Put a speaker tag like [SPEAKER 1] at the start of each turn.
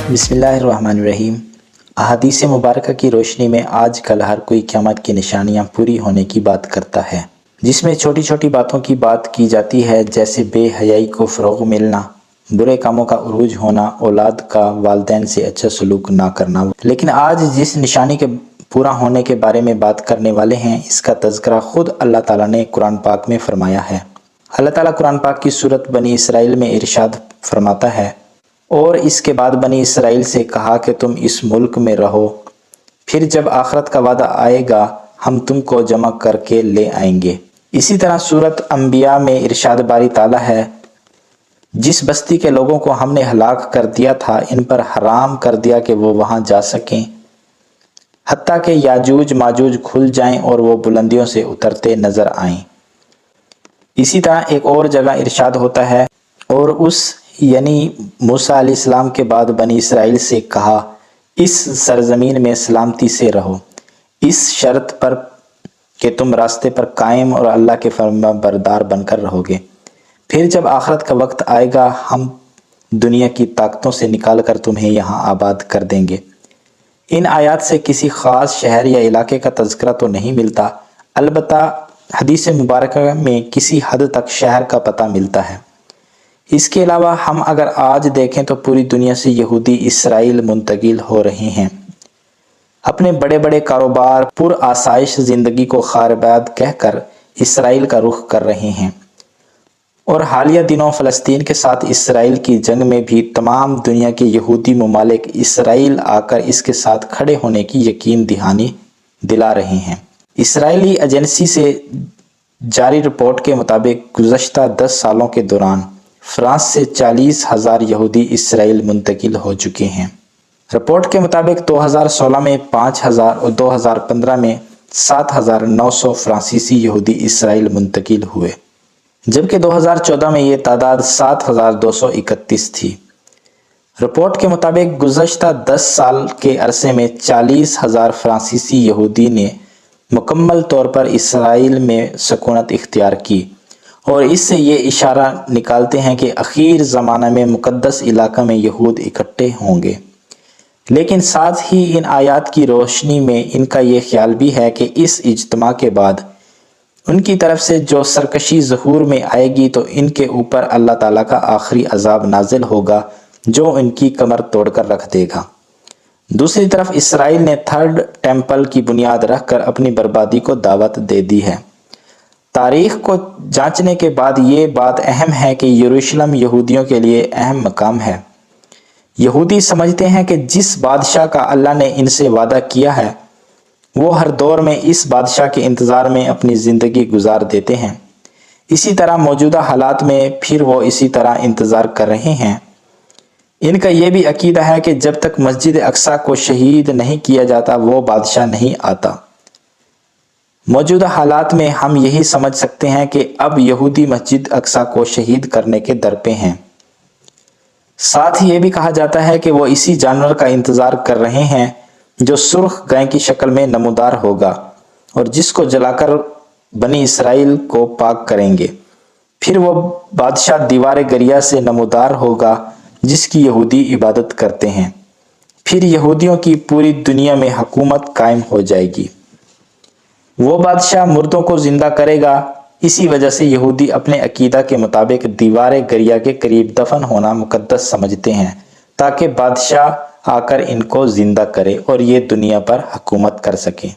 [SPEAKER 1] बिस्मिल्लाहिर्रहमानिर्रहीम। अहादीस मुबारक की रोशनी में आज कल हर कोई क़यामत की निशानियां पूरी होने की बात करता है, जिसमें छोटी छोटी बातों की बात की जाती है, जैसे बेहयाई को फ़रोग़ मिलना, बुरे कामों का उरूज होना, औलाद का वालिदैन से अच्छा सलूक ना करना। लेकिन आज जिस निशानी के पूरा होने के बारे में बात करने वाले हैं, इसका तज़किरा ख़ुद अल्लाह ताला ने कुरान पाक में फ़रमाया है। अल्लाह ताला कुरान पाक की सूरत बनी इसराइल में इरशाद फरमाता है, और इसके बाद बनी इसराइल से कहा कि तुम इस मुल्क में रहो, फिर जब आखिरत का वादा आएगा हम तुमको जमा करके ले आएंगे। इसी तरह सूरत अंबिया में इरशाद बारी ताला है, जिस बस्ती के लोगों को हमने हलाक कर दिया था, इन पर हराम कर दिया कि वो वहां जा सकें, हत्ता कि याजूज माजूज खुल जाएं और वो बुलंदियों से उतरते नजर आएं। इसी तरह एक और जगह इरशाद होता है, और उस यानी मूसा अलैहिस्सलाम के बाद बनी इसराइल से कहा, इस सरजमीन में सलामती से रहो, इस शर्त पर कि तुम रास्ते पर कायम और अल्लाह के फरमा बरदार बनकर रहोगे। फिर जब आखिरत का वक्त आएगा हम दुनिया की ताकतों से निकाल कर तुम्हें यहाँ आबाद कर देंगे। इन आयात से किसी ख़ास शहर या इलाके का तज़किरा तो नहीं मिलता, अलबत्ता हदीस मुबारक में किसी हद तक शहर का पता मिलता है। इसके अलावा हम अगर आज देखें तो पूरी दुनिया से यहूदी इसराइल मुंतकिल हो रहे हैं, अपने बड़े बड़े कारोबार पुर आसाइश ज़िंदगी को खारबाद कहकर इसराइल का रुख कर रहे हैं। और हालिया दिनों फ़लस्तीन के साथ इसराइल की जंग में भी तमाम दुनिया के यहूदी ममालिक इसराइल आकर इसके साथ खड़े होने की यकीन दहानी दिला रहे हैं। इसराइली एजेंसी से जारी रिपोर्ट के मुताबिक गुज़श्ता 10 सालों के दौरान फ्रांस से 40,000 यहूदी इसराइल मुंतकिल हो चुके हैं। रिपोर्ट के मुताबिक 2016 में 5,000 और 2015 में 7,900 फ्रांसीसी यहूदी इसराइल मुंतकिल हुए, जबकि 2014 में ये तादाद 7,231 थी। रिपोर्ट के मुताबिक गुज़श्ता 10 साल के अरसे में 40,000 फ्रांसीसी यहूदी ने मुकम्मल तौर पर इसराइल में सकूनत इख्तियार की, और इससे ये इशारा निकालते हैं कि आखिर ज़माना में मुक़द्दस इलाका में यहूद इकट्ठे होंगे। लेकिन साथ ही इन आयात की रोशनी में इनका ये ख्याल भी है कि इस इज्तिमा के बाद उनकी तरफ से जो सरकशी ज़हूर में आएगी तो इनके ऊपर अल्लाह ताला का आखिरी अजाब नाजिल होगा, जो इनकी कमर तोड़कर रख देगा। दूसरी तरफ इसराइल ने थर्ड टेम्पल की बुनियाद रखकर अपनी बर्बादी को दावत दे दी है। तारीख को जांचने के बाद ये बात अहम है कि यरूशलेम यहूदियों के लिए अहम मकाम है। यहूदी समझते हैं कि जिस बादशाह का अल्लाह ने इनसे वादा किया है, वो हर दौर में इस बादशाह के इंतज़ार में अपनी ज़िंदगी गुजार देते हैं। इसी तरह मौजूदा हालात में फिर वो इसी तरह इंतज़ार कर रहे हैं। इनका यह भी अकीदा है कि जब तक मस्जिद अक्सा को शहीद नहीं किया जाता वो बादशाह नहीं आता। मौजूदा हालात में हम यही समझ सकते हैं कि अब यहूदी मस्जिद अक्सा को शहीद करने के दर पे हैं। साथ ही ये भी कहा जाता है कि वो इसी जानवर का इंतज़ार कर रहे हैं जो सुर्ख गाय की शक्ल में नमूदार होगा और जिसको जलाकर बनी इसराइल को पाक करेंगे। फिर वो बादशाह दीवार गरिया से नमूदार होगा जिसकी यहूदी इबादत करते हैं। फिर यहूदियों की पूरी दुनिया में हुकूमत कायम हो जाएगी। वो बादशाह मुर्दों को जिंदा करेगा। इसी वजह से यहूदी अपने अकीदा के मुताबिक दीवार गरिया के करीब दफन होना मुकद्दस समझते हैं, ताकि बादशाह आकर इनको जिंदा करे और ये दुनिया पर हुकूमत कर सके।